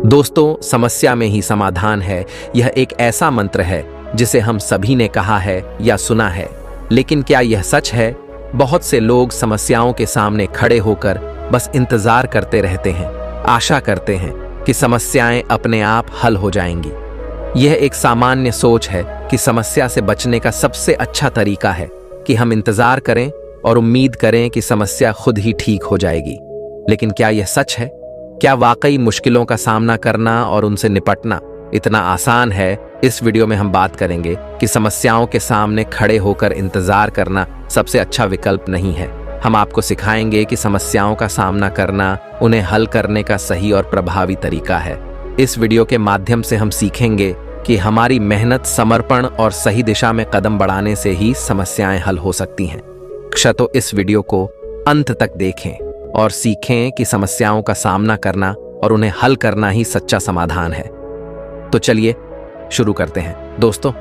दोस्तों, समस्या में ही समाधान है, यह एक ऐसा मंत्र है जिसे हम सभी ने कहा है या सुना है। लेकिन क्या यह सच है? बहुत से लोग समस्याओं के सामने खड़े होकर बस इंतजार करते रहते हैं, आशा करते हैं कि समस्याएं अपने आप हल हो जाएंगी। यह एक सामान्य सोच है कि समस्या से बचने का सबसे अच्छा तरीका है कि हम इंतजार करें और उम्मीद करें कि समस्या खुद ही ठीक हो जाएगी। लेकिन क्या यह सच है? क्या वाकई मुश्किलों का सामना करना और उनसे निपटना इतना आसान है? इस वीडियो में हम बात करेंगे कि समस्याओं के सामने खड़े होकर इंतजार करना सबसे अच्छा विकल्प नहीं है। हम आपको सिखाएंगे कि समस्याओं का सामना करना उन्हें हल करने का सही और प्रभावी तरीका है। इस वीडियो के माध्यम से हम सीखेंगे कि हमारी मेहनत, समर्पण और सही दिशा में कदम बढ़ाने से ही समस्याएं हल हो सकती हैं। तो इस वीडियो को अंत तक देखें और सीखें कि समस्याओं का सामना करना और उन्हें हल करना ही सच्चा समाधान है। तो चलिए शुरू करते हैं। दोस्तों,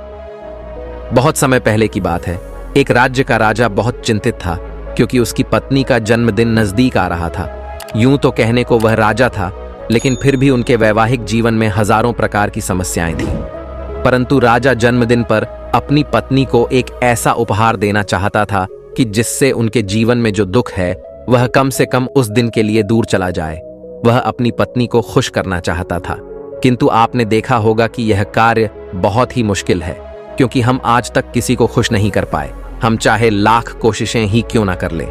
बहुत समय पहले की बात है। एक राज्य का राजा बहुत चिंतित था क्योंकि उसकी पत्नी का जन्मदिन नजदीक आ रहा था। यूं तो कहने को वह राजा था, लेकिन फिर भी उनके वैवाहिक जीवन में हजारों प्रकार की समस्याएं थीं। परंतु राजा जन्मदिन पर अपनी पत्नी को एक ऐसा उपहार देना चाहता था कि जिससे उनके जीवन में जो दुख है वह कम से कम उस दिन के लिए दूर चला जाए। वह अपनी पत्नी को खुश करना चाहता था, किंतु आपने देखा होगा कि यह कार्य बहुत ही मुश्किल है, क्योंकि हम आज तक किसी को खुश नहीं कर पाए। हम चाहे लाख कोशिशें ही क्यों ना कर लें,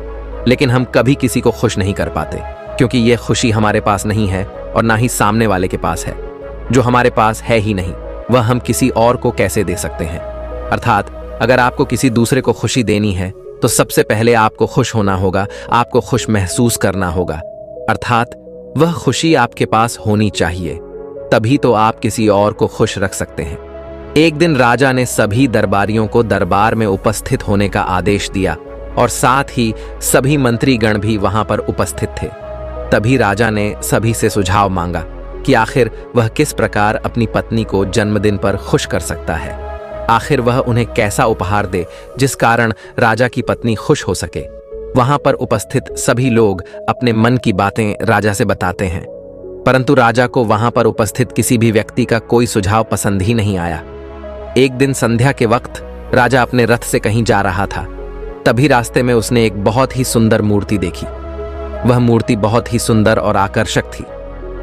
लेकिन हम कभी किसी को खुश नहीं कर पाते, क्योंकि यह खुशी हमारे पास नहीं है और ना ही सामने वाले के पास है। जो हमारे पास है ही नहीं, वह हम किसी और को कैसे दे सकते हैं? अर्थात अगर आपको किसी दूसरे को खुशी देनी है तो सबसे पहले आपको खुश होना होगा, आपको खुश महसूस करना होगा। अर्थात वह खुशी आपके पास होनी चाहिए, तभी तो आप किसी और को खुश रख सकते हैं। एक दिन राजा ने सभी दरबारियों को दरबार में उपस्थित होने का आदेश दिया और साथ ही सभी मंत्रीगण भी वहां पर उपस्थित थे। तभी राजा ने सभी से सुझाव मांगा कि आखिर वह किस प्रकार अपनी पत्नी को जन्मदिन पर खुश कर सकता है। आखिर वह उन्हें कैसा उपहार दे जिस कारण राजा की पत्नी खुश हो सके। वहां पर उपस्थित सभी लोग अपने मन की बातें राजा से बताते हैं, परंतु राजा को वहां पर उपस्थित किसी भी व्यक्ति का कोई सुझाव पसंद ही नहीं आया। एक दिन संध्या के वक्त राजा अपने रथ से कहीं जा रहा था। तभी रास्ते में उसने एक बहुत ही सुंदर मूर्ति देखी। वह मूर्ति बहुत ही सुंदर और आकर्षक थी।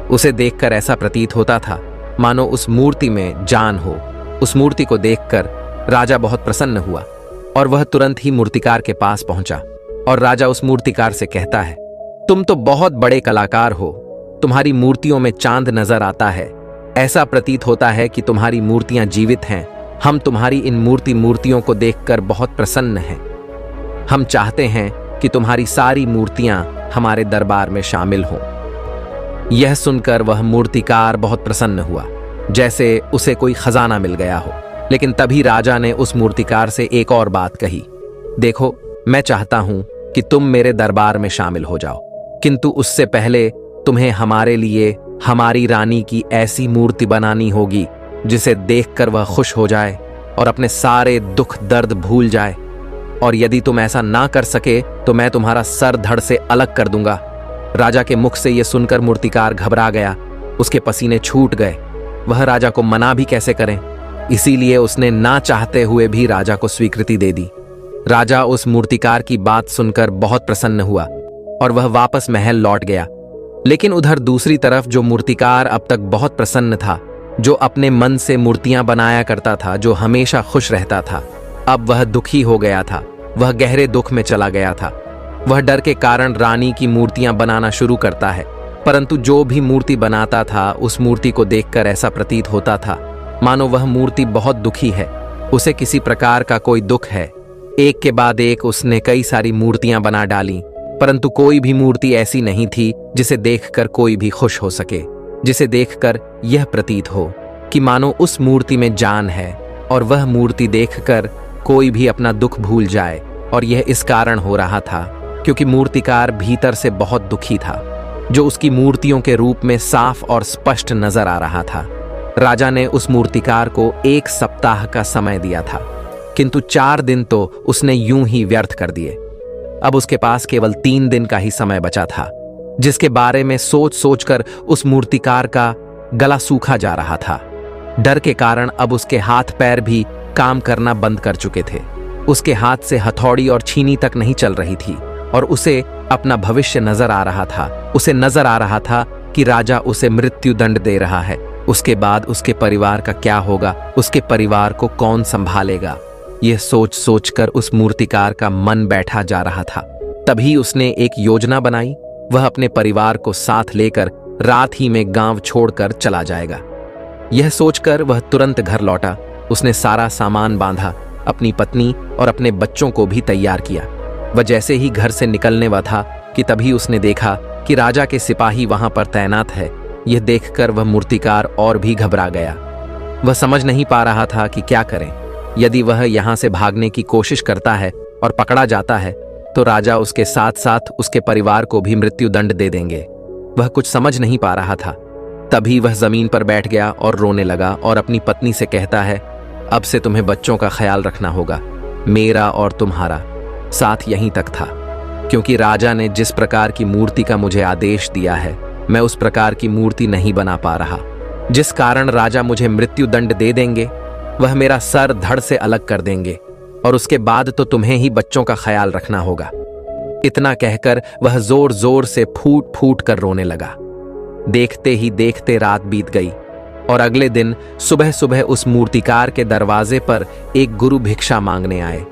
उसे देखकर ऐसा प्रतीत होता था मानो उस मूर्ति में जान हो। उस मूर्ति को देखकर राजा बहुत प्रसन्न हुआ और वह तुरंत ही मूर्तिकार के पास पहुंचा और राजा उस मूर्तिकार से कहता है, तुम तो बहुत बड़े कलाकार हो, तुम्हारी मूर्तियों में चांद नजर आता है। ऐसा प्रतीत होता है कि तुम्हारी मूर्तियां जीवित हैं। हम तुम्हारी इन मूर्तियों को देखकर बहुत प्रसन्न हैं। हम चाहते हैं कि तुम्हारी सारी मूर्तियां हमारे दरबार में शामिल हों। यह सुनकर वह मूर्तिकार बहुत प्रसन्न हुआ, जैसे उसे कोई खजाना मिल गया हो। लेकिन तभी राजा ने उस मूर्तिकार से एक और बात कही, देखो, मैं चाहता हूं कि तुम मेरे दरबार में शामिल हो जाओ, किंतु उससे पहले तुम्हें हमारे लिए हमारी रानी की ऐसी मूर्ति बनानी होगी जिसे देखकर वह खुश हो जाए और अपने सारे दुख दर्द भूल जाए। और यदि तुम ऐसा ना कर सके तो मैं तुम्हारा सर धड़ से अलग कर दूंगा। राजा के मुख से यह सुनकर मूर्तिकार घबरा गया, उसके पसीने छूट गए। वह राजा को मना भी कैसे करें, इसीलिए उसने ना चाहते हुए भी राजा को स्वीकृति दे दी। राजा उस मूर्तिकार की बात सुनकर बहुत प्रसन्न हुआ और वह वापस महल लौट गया। लेकिन उधर दूसरी तरफ जो मूर्तिकार अब तक बहुत प्रसन्न था, जो अपने मन से मूर्तियां बनाया करता था, जो हमेशा खुश रहता था, अब वह दुखी हो गया था। वह गहरे दुख में चला गया था। वह डर के कारण रानी की मूर्तियां बनाना शुरू करता है, परंतु जो भी मूर्ति बनाता था उस मूर्ति को देखकर ऐसा प्रतीत होता था मानो वह मूर्ति बहुत दुखी है, उसे किसी प्रकार का कोई दुख है। एक के बाद एक उसने कई सारी मूर्तियां बना डाली, परंतु कोई भी मूर्ति ऐसी नहीं थी जिसे देखकर कोई भी खुश हो सके, जिसे देखकर यह प्रतीत हो कि मानो उस मूर्ति में जान है और वह मूर्ति देखकर कोई भी अपना दुख भूल जाए। और यह इस कारण हो रहा था क्योंकि मूर्तिकार भीतर से बहुत दुखी था, जो उसकी मूर्तियों के रूप में साफ और स्पष्ट नजर आ रहा था। राजा ने उस मूर्तिकार को 1 सप्ताह का समय दिया था, किंतु 4 दिन तो उसने यूं ही व्यर्थ कर दिए। अब उसके पास केवल 3 दिन का ही समय बचा था, जिसके बारे में सोच सोचकर उस मूर्तिकार का गला सूखा जा रहा था। डर के कारण अब उसके हाथ पैर भी काम करना बंद कर चुके थे। उसके हाथ से हथौड़ी और छीनी तक नहीं चल रही थी और उसे अपना भविष्य नजर आ रहा था। उसे नजर आ रहा था कि राजा उसे मृत्यु दंड दे रहा है। उसके बाद उसके परिवार का क्या होगा, उसके परिवार को कौन संभालेगा। यह सोच सोचकर उस मूर्तिकार का मन बैठा जा रहा था। तभी उसने एक योजना बनाई। वह अपने परिवार को साथ लेकर रात ही में गांव छोड़कर चला जाएगा। यह सोचकर वह तुरंत घर लौटा। उसने सारा सामान बांधा, अपनी पत्नी और अपने बच्चों को भी तैयार किया। वह जैसे ही घर से निकलने वाला था कि तभी उसने देखा कि राजा के सिपाही वहां पर तैनात है। यह देखकर वह मूर्तिकार और भी घबरा गया। वह समझ नहीं पा रहा था कि क्या करें। यदि वह यहां से भागने की कोशिश करता है और पकड़ा जाता है तो राजा उसके साथ साथ उसके परिवार को भी मृत्यु दंड दे देंगे। वह कुछ समझ नहीं पा रहा था। तभी वह जमीन पर बैठ गया और रोने लगा और अपनी पत्नी से कहता है, अब से तुम्हें बच्चों का ख्याल रखना होगा। मेरा और तुम्हारा साथ यहीं तक था, क्योंकि राजा ने जिस प्रकार की मूर्ति का मुझे आदेश दिया है, मैं उस प्रकार की मूर्ति नहीं बना पा रहा, जिस कारण राजा मुझे मृत्यु दंड दे देंगे। वह मेरा सर धड़ से अलग कर देंगे और उसके बाद तो तुम्हें ही बच्चों का ख्याल रखना होगा। इतना कहकर वह जोर जोर से फूट फूट कर रोने लगा। देखते ही देखते रात बीत गई और अगले दिन सुबह सुबह उस मूर्तिकार के दरवाजे पर एक गुरु भिक्षा मांगने आए।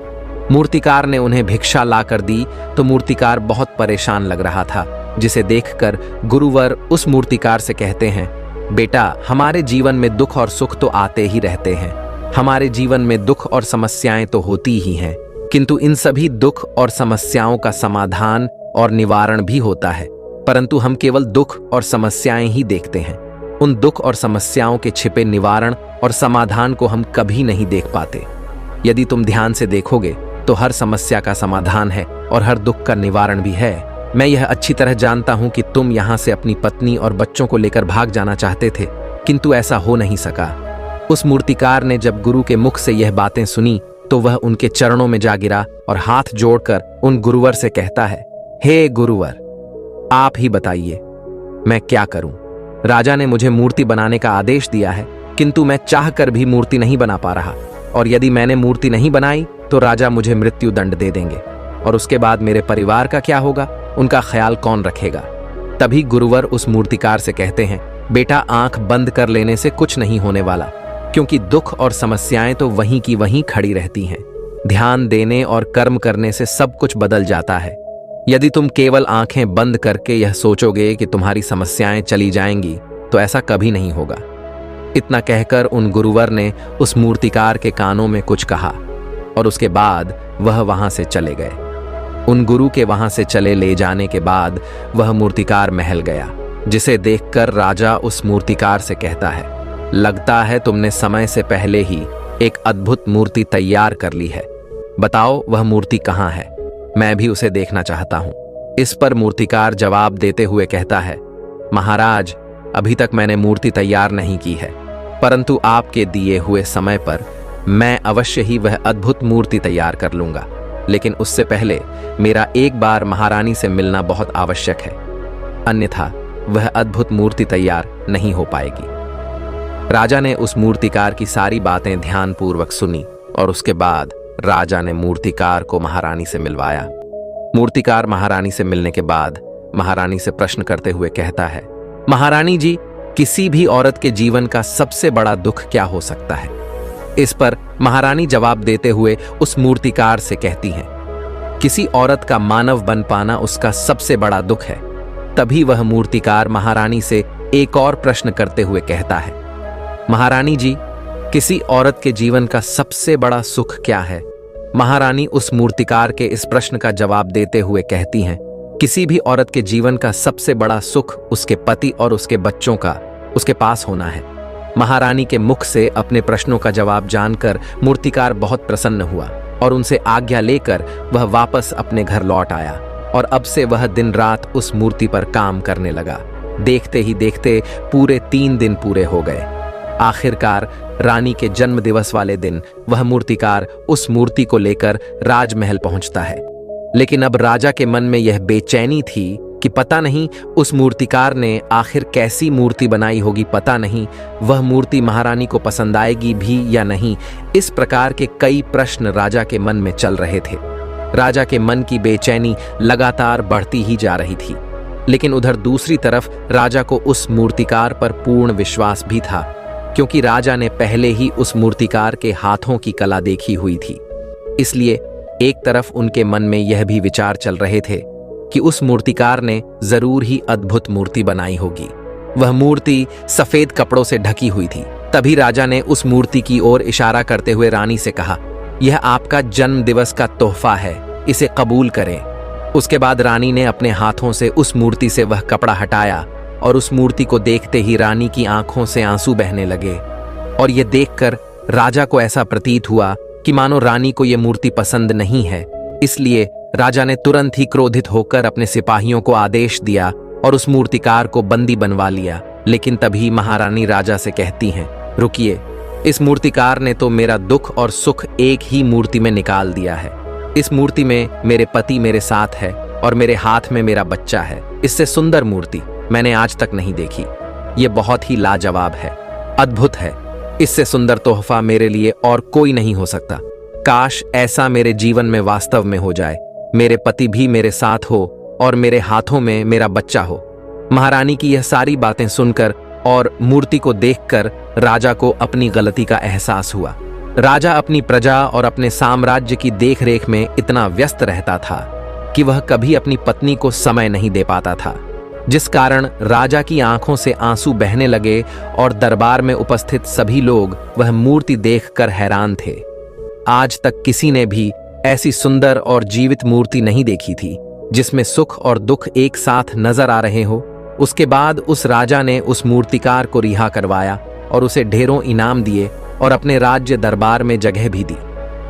मूर्तिकार ने उन्हें भिक्षा लाकर दी तो मूर्तिकार बहुत परेशान लग रहा था, जिसे देखकर गुरुवर उस मूर्तिकार से कहते हैं, बेटा, हमारे जीवन में दुख और सुख तो आते ही रहते हैं। हमारे जीवन में दुख और समस्याएं तो होती ही हैं, किंतु इन सभी दुख और समस्याओं का समाधान और निवारण भी होता है, परंतु हम केवल दुख और समस्याएं ही देखते हैं। उन दुख और समस्याओं के छिपे निवारण और समाधान को हम कभी नहीं देख पाते। यदि तुम ध्यान से देखोगे तो हर समस्या का समाधान है और हर दुख का निवारण भी है। मैं यह अच्छी तरह जानता हूं कि तुम यहां से अपनी पत्नी और बच्चों को लेकर भाग जाना चाहते थे, किंतु ऐसा हो नहीं सका। उस मूर्तिकार ने जब गुरु के मुख से यह बातें सुनी तो वह उनके चरणों में जा गिरा और हाथ जोड़कर उन गुरुवर से कहता है, हे गुरुवर, आप ही बताइए मैं क्या करूं। राजा ने मुझे मूर्ति बनाने का आदेश दिया है, किंतु मैं चाहकर भी मूर्ति नहीं बना पा रहा, और यदि मैंने मूर्ति नहीं बनाई तो राजा मुझे मृत्यु दंड दे देंगे, और उसके बाद मेरे परिवार का क्या होगा, उनका ख्याल कौन रखेगा। तभी गुरुवर उस मूर्तिकार से कहते हैं, बेटा, आंख बंद कर लेने से कुछ नहीं होने वाला, क्योंकि दुख और समस्याएं तो वहीं की वहीं खड़ी रहती हैं। ध्यान देने और कर्म करने से सब कुछ बदल जाता है। यदि तुम केवल आंखें बंद करके यह सोचोगे कि तुम्हारी समस्याएं चली जाएंगी तो ऐसा कभी नहीं होगा। इतना कहकर उन गुरुवर ने उस मूर्तिकार के कानों में कुछ कहा और उसके बाद वह वहां से चले गए। उन गुरु के वहां से चले ले जाने के बाद वह मूर्तिकार महल गया, जिसे देखकर राजा उस मूर्तिकार से कहता है, लगता है तुमने समय से पहले ही एक अद्भुत मूर्ति तैयार कर ली है। बताओ वह मूर्ति कहाँ है, मैं भी उसे देखना चाहता हूं। इस पर मूर्तिकार जवाब देते हुए कहता है, महाराज, अभी तक मैंने मूर्ति तैयार नहीं की है, परंतु आपके दिए हुए समय पर मैं अवश्य ही वह अद्भुत मूर्ति तैयार कर लूंगा, लेकिन उससे पहले मेरा एक बार महारानी से मिलना बहुत आवश्यक है, अन्यथा वह अद्भुत मूर्ति तैयार नहीं हो पाएगी। राजा ने उस मूर्तिकार की सारी बातें ध्यानपूर्वक सुनी और उसके बाद राजा ने मूर्तिकार को महारानी से मिलवाया। मूर्तिकार महारानी से मिलने के बाद महारानी से प्रश्न करते हुए कहता है, महारानी जी, किसी भी औरत के जीवन का सबसे बड़ा दुख क्या हो सकता है। इस पर महारानी जवाब देते हुए उस मूर्तिकार से कहती हैं, किसी औरत का मानव बन पाना उसका सबसे बड़ा दुख है। तभी वह मूर्तिकार महारानी से एक और प्रश्न करते हुए कहता है, महारानी जी, किसी औरत के जीवन का सबसे बड़ा सुख क्या है। महारानी उस मूर्तिकार के इस प्रश्न का जवाब देते हुए कहती हैं, किसी भी औरत के जीवन का सबसे बड़ा सुख उसके पति और उसके बच्चों का उसके पास होना है। महारानी के मुख से अपने प्रश्नों का जवाब जानकर मूर्तिकार बहुत प्रसन्न हुआ और उनसे आज्ञा लेकर वह वापस अपने घर लौट आया और अब से वह दिन रात उस मूर्ति पर काम करने लगा। देखते ही देखते पूरे 3 दिन पूरे हो गए। आखिरकार रानी के जन्म दिवस वाले दिन वह मूर्तिकार उस मूर्ति को लेकर राजमहल पहुंचता है। लेकिन अब राजा के मन में यह बेचैनी थी कि पता नहीं उस मूर्तिकार ने आखिर कैसी मूर्ति बनाई होगी, पता नहीं वह मूर्ति महारानी को पसंद आएगी भी या नहीं। इस प्रकार के कई प्रश्न राजा के मन में चल रहे थे। राजा के मन की बेचैनी लगातार बढ़ती ही जा रही थी, लेकिन उधर दूसरी तरफ राजा को उस मूर्तिकार पर पूर्ण विश्वास भी था, क्योंकि राजा ने पहले ही उस मूर्तिकार के हाथों की कला देखी हुई थी। इसलिए एक तरफ उनके मन में यह भी विचार चल रहे थे कि उस मूर्तिकार ने जरूर ही अद्भुत मूर्ति बनाई होगी। वह मूर्ति सफेद कपड़ों से ढकी हुई थी। तभी राजा ने उस मूर्ति की ओर इशारा करते हुए रानी से कहा, यह आपका जन्म दिवस का तोहफा है, इसे कबूल करें। उसके बाद रानी ने अपने हाथों से उस मूर्ति से वह कपड़ा हटाया और उस मूर्ति को देखते ही रानी की आंखों से आंसू बहने लगे। और यह देखकर राजा को ऐसा प्रतीत हुआ कि मानो रानी को यह मूर्ति पसंद नहीं है। इसलिए राजा ने तुरंत ही क्रोधित होकर अपने सिपाहियों को आदेश दिया और उस मूर्तिकार को बंदी बनवा लिया। लेकिन तभी महारानी राजा से कहती हैं, रुकिए, इस मूर्तिकार ने तो मेरा दुख और सुख एक ही मूर्ति में निकाल दिया है। इस मूर्ति में मेरे पति मेरे साथ है और मेरे हाथ में मेरा बच्चा है। इससे सुंदर मूर्ति मैंने आज तक नहीं देखी। ये बहुत ही लाजवाब है, अद्भुत है। इससे सुंदर तोहफा मेरे लिए और कोई नहीं हो सकता। काश ऐसा मेरे जीवन में वास्तव में हो जाए, मेरे पति भी मेरे साथ हो और मेरे हाथों में मेरा बच्चा हो। महारानी की यह सारी बातें सुनकर और मूर्ति को देखकर राजा को अपनी गलती का एहसास हुआ। राजा अपनी प्रजा और अपने साम्राज्य की देखरेख में इतना व्यस्त रहता था कि वह कभी अपनी पत्नी को समय नहीं दे पाता था, जिस कारण राजा की आंखों से आंसू बहने लगे और दरबार में उपस्थित सभी लोग वह मूर्ति देखकर हैरान थे। आज तक किसी ने भी ऐसी सुंदर और जीवित मूर्ति नहीं देखी थी, जिसमें सुख और दुख एक साथ नजर आ रहे हो। उसके बाद उस राजा ने उस मूर्तिकार को रिहा करवाया और उसे ढेरों इनाम दिए और अपने राज्य दरबार में जगह भी दी।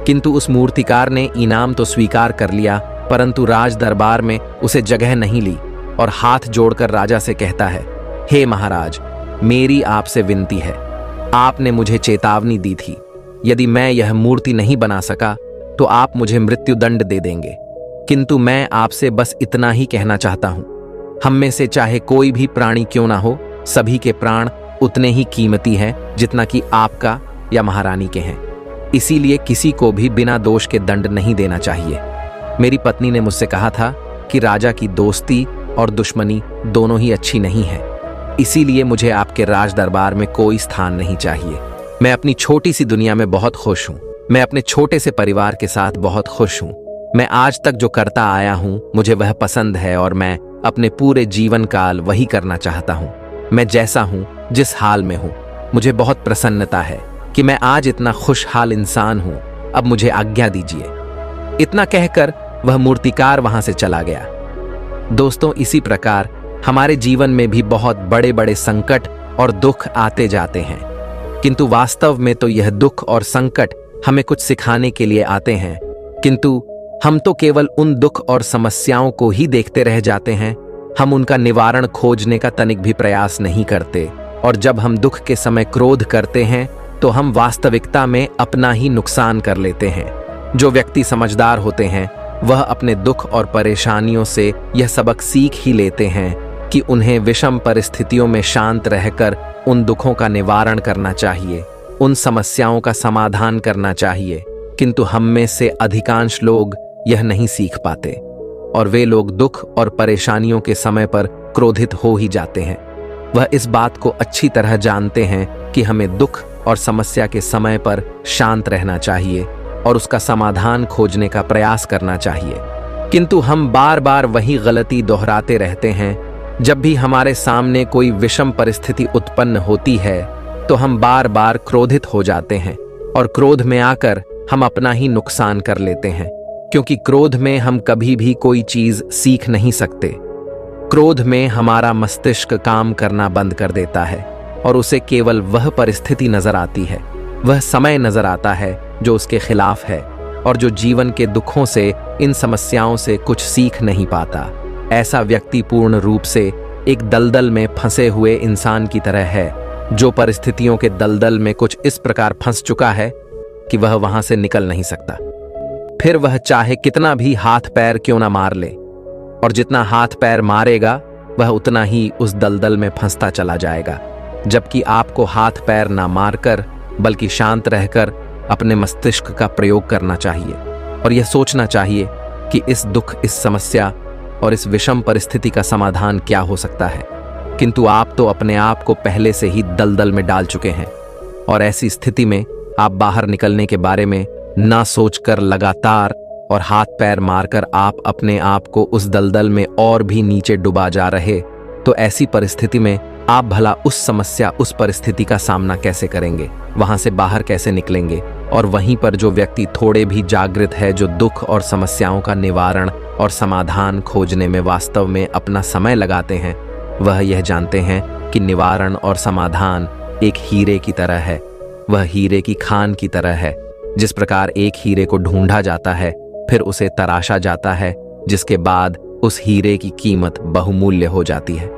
किंतु उस मूर्तिकार ने इनाम तो स्वीकार कर लिया, परंतु राज दरबार में उसे जगह नहीं ली और हाथ जोड़कर राजा से कहता है, हे महाराज, मेरी आपसे विनती है, आपने मुझे चेतावनी दी थी, यदि मैं यह मूर्ति नहीं बना सका तो आप मुझे मृत्युदंड दे देंगे। किंतु मैं आपसे बस इतना ही कहना चाहता हूं, हम में से चाहे कोई भी प्राणी क्यों ना हो, सभी के प्राण उतने ही कीमती हैं जितना कि आपका या महारानी के हैं। इसीलिए किसी को भी बिना दोष के दंड नहीं देना चाहिए। मेरी पत्नी ने मुझसे कहा था कि राजा की दोस्ती और दुश्मनी दोनों ही अच्छी नहीं है, इसीलिए मुझे आपके राज दरबार में कोई स्थान नहीं चाहिए। मैं अपनी छोटी सी दुनिया में बहुत खुश हूँ। मैं अपने छोटे से परिवार के साथ बहुत खुश हूँ। मैं आज तक जो करता आया हूँ मुझे वह पसंद है और मैं अपने पूरे जीवन काल वही करना चाहता हूँ। मैं जैसा हूँ, जिस हाल में हूँ, मुझे बहुत प्रसन्नता है कि मैं आज इतना खुशहाल इंसान हूँ। अब मुझे आज्ञा दीजिए। इतना कहकर वह मूर्तिकार वहां से चला गया। दोस्तों, इसी प्रकार हमारे जीवन में भी बहुत बड़े बड़े संकट और दुख आते जाते हैं, किंतु वास्तव में तो यह दुख और संकट हमें कुछ सिखाने के लिए आते हैं। किंतु हम तो केवल उन दुख और समस्याओं को ही देखते रह जाते हैं। हम उनका निवारण खोजने का तनिक भी प्रयास नहीं करते, और जब हम दुख के समय क्रोध करते हैं तो हम वास्तविकता में अपना ही नुकसान कर लेते हैं। जो व्यक्ति समझदार होते हैं वह अपने दुख और परेशानियों से यह सबक सीख ही लेते हैं कि उन्हें विषम परिस्थितियों में शांत रहकर उन दुखों का निवारण करना चाहिए, उन समस्याओं का समाधान करना चाहिए। किंतु हम में से अधिकांश लोग यह नहीं सीख पाते और वे लोग दुख और परेशानियों के समय पर क्रोधित हो ही जाते हैं। वह इस बात को अच्छी तरह जानते हैं कि हमें दुख और समस्या के समय पर शांत रहना चाहिए और उसका समाधान खोजने का प्रयास करना चाहिए, किंतु हम बार बार वही गलती दोहराते रहते हैं। जब भी हमारे सामने कोई विषम परिस्थिति उत्पन्न होती है तो हम बार बार क्रोधित हो जाते हैं और क्रोध में आकर हम अपना ही नुकसान कर लेते हैं, क्योंकि क्रोध में हम कभी भी कोई चीज सीख नहीं सकते। क्रोध में हमारा मस्तिष्क काम करना बंद कर देता है और उसे केवल वह परिस्थिति नजर आती है, वह समय नजर आता है जो उसके खिलाफ है और जो जीवन के दुखों से, इन समस्याओं से कुछ सीख नहीं पाता। ऐसा व्यक्ति पूर्ण रूप से एक दलदल में फंसे हुए इंसान की तरह है, जो परिस्थितियों के दलदल में कुछ इस प्रकार फंस चुका है कि वह वहां से निकल नहीं सकता। फिर वह चाहे कितना भी हाथ पैर क्यों ना मार ले, और जितना हाथ पैर मारेगा वह उतना ही उस दलदल में फंसता चला जाएगा। जबकि आपको हाथ पैर ना मारकर बल्कि शांत रहकर अपने मस्तिष्क का प्रयोग करना चाहिए और यह सोचना चाहिए कि इस दुख, इस समस्या और इस विषम परिस्थिति का समाधान क्या हो सकता है। किंतु आप तो अपने आप को पहले से ही दलदल में डाल चुके हैं और ऐसी स्थिति में आप बाहर निकलने के बारे में ना सोचकर लगातार और हाथ पैर मारकर आप अपने आप को उस दलदल में और भी नीचे डुबा जा रहे, तो ऐसी परिस्थिति में आप भला उस समस्या, उस परिस्थिति का सामना कैसे करेंगे, वहां से बाहर कैसे निकलेंगे। और वहीं पर जो व्यक्ति थोड़े भी जागृत है, जो दुख और समस्याओं का निवारण और समाधान खोजने में वास्तव में अपना समय लगाते हैं, वह यह जानते हैं कि निवारण और समाधान एक हीरे की तरह है। वह हीरे की खान की तरह है। जिस प्रकार एक हीरे को ढूंढा जाता है, फिर उसे तराशा जाता है, जिसके बाद उस हीरे की कीमत बहुमूल्य हो जाती है।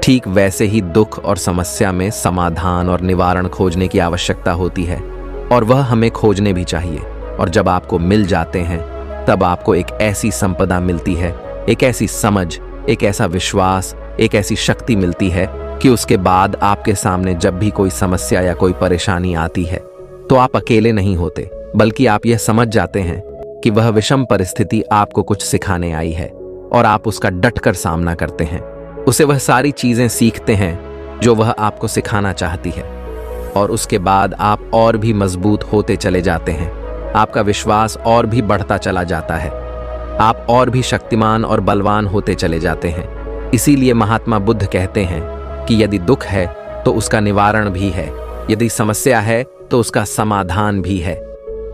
ठीक वैसे ही दुख और समस्या में समाधान और निवारण खोजने की आवश्यकता होती है और वह हमें खोजने भी चाहिए। और जब आपको मिल जाते हैं, तब आपको एक ऐसी संपदा मिलती है, एक ऐसी समझ, एक ऐसा विश्वास, एक ऐसी शक्ति मिलती है कि उसके बाद आपके सामने जब भी कोई समस्या या कोई परेशानी आती है, तो आप अकेले नहीं होते, बल्कि आप यह समझ जाते हैं कि वह विषम परिस्थिति आपको कुछ सिखाने आई है और आप उसका डटकर सामना करते हैं। उसे वह सारी चीजें सीखते हैं जो वह आपको सिखाना चाहती है और उसके बाद आप और भी मजबूत होते चले जाते हैं। आपका विश्वास और भी बढ़ता चला जाता है। आप और भी शक्तिमान और बलवान होते चले जाते हैं। इसीलिए महात्मा बुद्ध कहते हैं कि यदि दुख है तो उसका निवारण भी है, यदि समस्या है तो उसका समाधान भी है।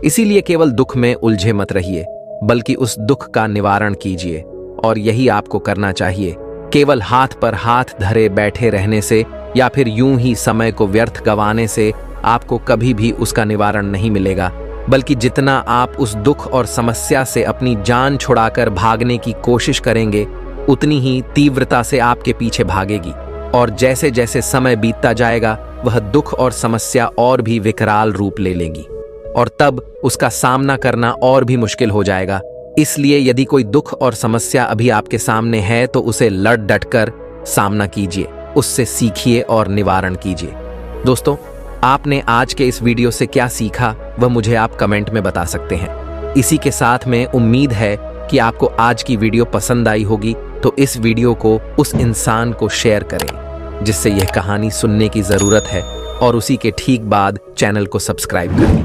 इसीलिए केवल दुख में उलझे मत रहिए, बल्कि उस दुख का निवारण कीजिए। और यही आपको करना चाहिए। केवल हाथ पर हाथ धरे बैठे रहने से या फिर यूं ही समय को व्यर्थ गंवाने से आपको कभी भी उसका निवारण नहीं मिलेगा, बल्कि जितना आप उस दुख और समस्या से अपनी जान छुड़ाकर भागने की कोशिश करेंगे, उतनी ही तीव्रता से आपके पीछे भागेगी। और जैसे जैसे समय बीतता जाएगा, वह दुख और समस्या और भी विकराल रूप ले लेंगी और तब उसका सामना करना और भी मुश्किल हो जाएगा। इसलिए यदि कोई दुख और समस्या अभी आपके सामने है, तो उसे लड़ डट कर सामना कीजिए, उससे सीखिए और निवारण कीजिए। दोस्तों, आपने आज के इस वीडियो से क्या सीखा, वह मुझे आप कमेंट में बता सकते हैं। इसी के साथ में उम्मीद है कि आपको आज की वीडियो पसंद आई होगी, तो इस वीडियो को उस इंसान को शेयर करें जिससे यह कहानी सुनने की जरूरत है और उसी के ठीक बाद चैनल को सब्सक्राइब करें।